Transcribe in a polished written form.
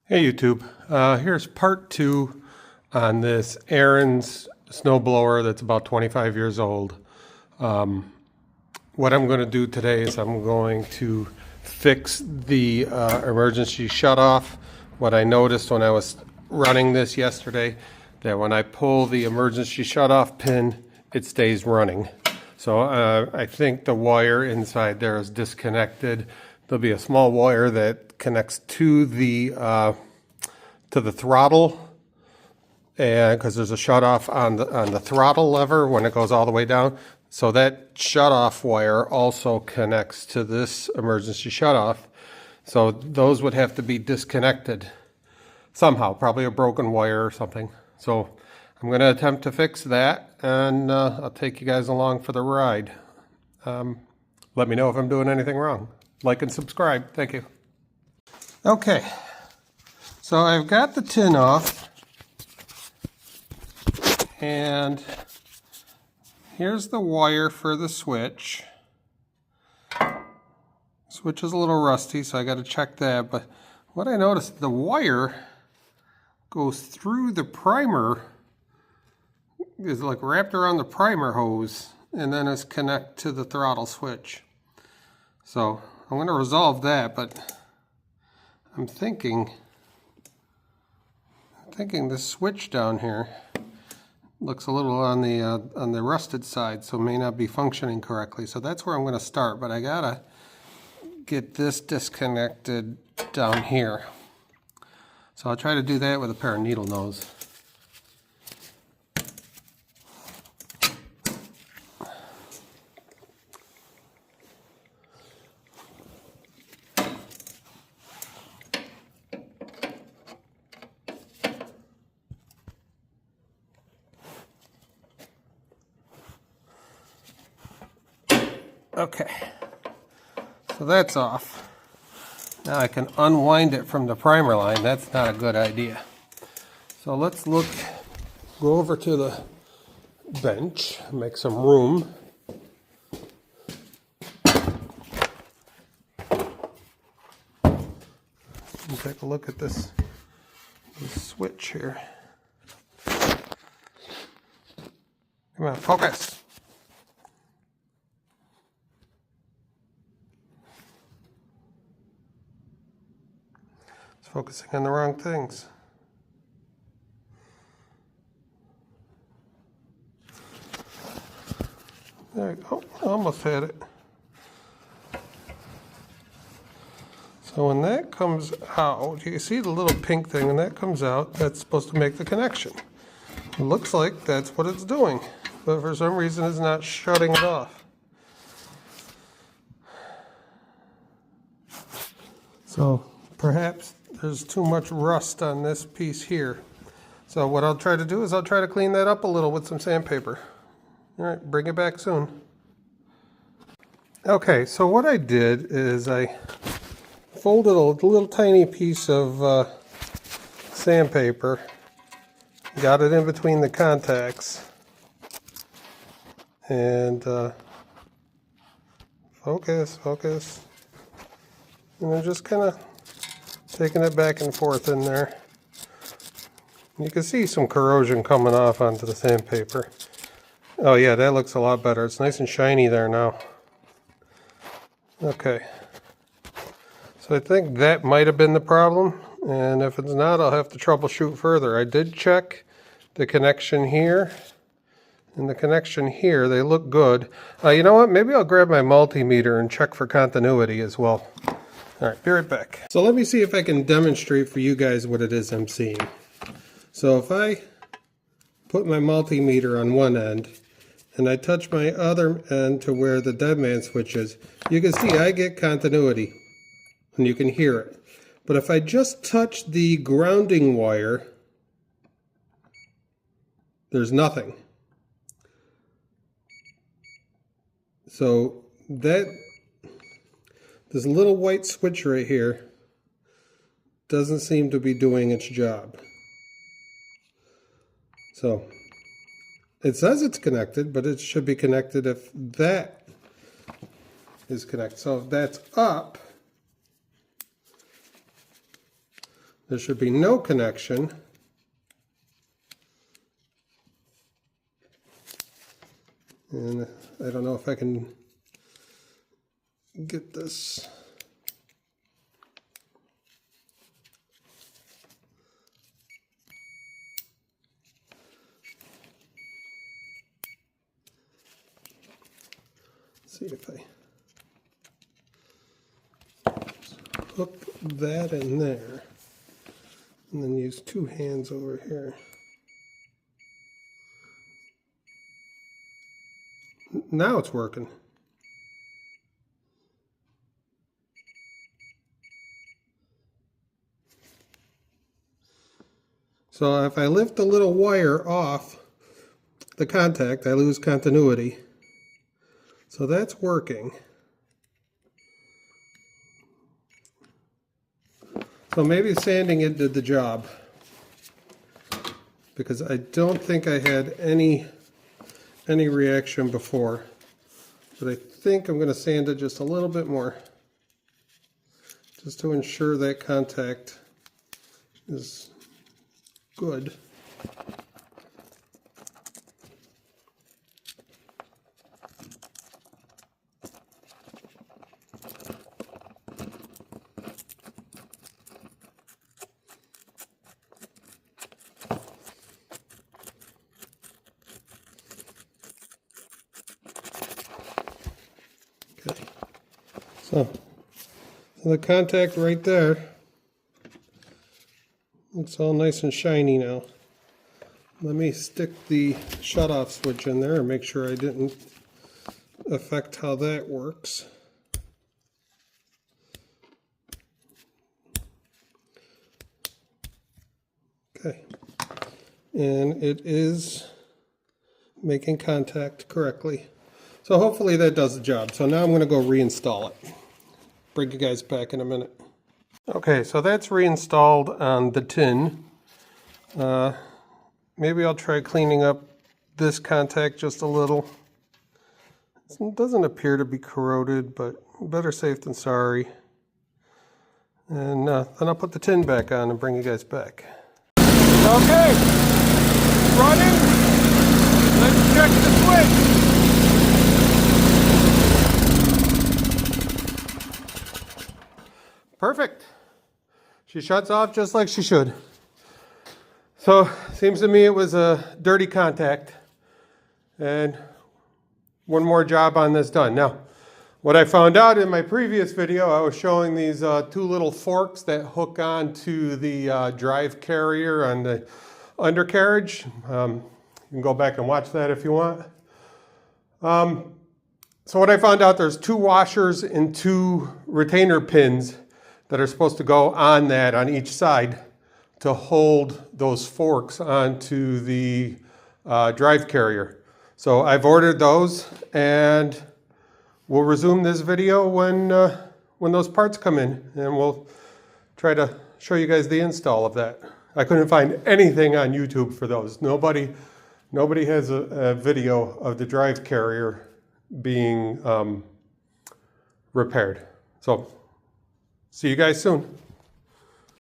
Hey YouTube, here's part 2 on this Ariens Snowblower that's about 25 years old. What I'm going to do today is I'm going to fix the emergency shutoff. What I noticed when I was running this yesterday, that when I pull the emergency shutoff pin, it stays running. So I think the wire inside there is disconnected. There'll be a small wire that connects to the throttle, and because there's a shutoff on the throttle lever when it goes all the way down. So that shutoff wire also connects to this emergency shutoff. So those would have to be disconnected somehow, probably a broken wire or something. So I'm going to attempt to fix that, and I'll take you guys along for the ride. Let me know if I'm doing anything wrong. Like and subscribe. Thank you. Okay, so I've got the tin off, and here's the wire for the switch. Switch is a little rusty, so I got to check that. But what I noticed, the wire goes through the primer, is like wrapped around the primer hose, and then it's connected to the throttle switch. So I'm going to resolve that, but I'm thinking this switch down here looks a little on the rusted side, so may not be functioning correctly. So that's where I'm going to start, but I gotta get this disconnected down here. So I'll try to do that with a pair of needle nose. Okay, so that's off. Now I can unwind it from the primer line. That's not a good idea. So let's go over to the bench, make some room. And take a look at this switch here. Come on, focus. Focusing on the wrong things. There we go. Almost had it. So when that comes out, you can see the little pink thing. When that comes out, that's supposed to make the connection. It looks like that's what it's doing, but for some reason it's not shutting it off. So perhaps there's too much rust on this piece here. So what I'll try to do is I'll try to clean that up a little with some sandpaper. All right, bring it back soon. Okay, so what I did is I folded a little tiny piece of sandpaper, got it in between the contacts, and focus, and I'm just kind of taking it back and forth in there. You can see some corrosion coming off onto the sandpaper. Oh yeah, that looks a lot better. It's nice and shiny there now. Okay. So I think that might have been the problem, and if it's not, I'll have to troubleshoot further. I did check the connection here and the connection here. They look good. You know what? Maybe I'll grab my multimeter and check for continuity as well. All right, be right back. So let me see if I can demonstrate for you guys what it is I'm seeing. So if I put my multimeter on one end and I touch my other end to where the dead man switch is, you can see I get continuity and you can hear it. But if I just touch the grounding wire, there's nothing. So this little white switch right here doesn't seem to be doing its job. So it says it's connected, but it should be connected if that is connected. So if that's up, There should be no connection. And I don't know if I can get this. See if I hook that in there and then use two hands over here. Now it's working. So if I lift the little wire off the contact, I lose continuity. So that's working. So maybe sanding it did the job, because I don't think I had any reaction before. But I think I'm going to sand it just a little bit more, just to ensure that contact is good. Okay, so the contact right there looks all nice and shiny now. Let me stick the shutoff switch in there and make sure I didn't affect how that works. Okay, and it is making contact correctly. So hopefully that does the job. So now I'm going to go reinstall it. Bring you guys back in a minute. Okay, so that's reinstalled on the tin. Maybe I'll try cleaning up this contact just a little. It doesn't appear to be corroded, but better safe than sorry. And then I'll put the tin back on and bring you guys back. Okay, running. Let's check the switch. Perfect. She shuts off just like she should. So, seems to me it was a dirty contact. And one more job on this done. Now, what I found out in my previous video, I was showing these two little forks that hook onto the drive carrier on the undercarriage. You can go back and watch that if you want. So what I found out, there's two washers and two retainer pins that are supposed to go on that on each side to hold those forks onto the drive carrier. So I've ordered those, and we'll resume this video when those parts come in, and we'll try to show you guys the install of that. I couldn't find anything on YouTube for those. Nobody has a video of the drive carrier being repaired. So see you guys soon.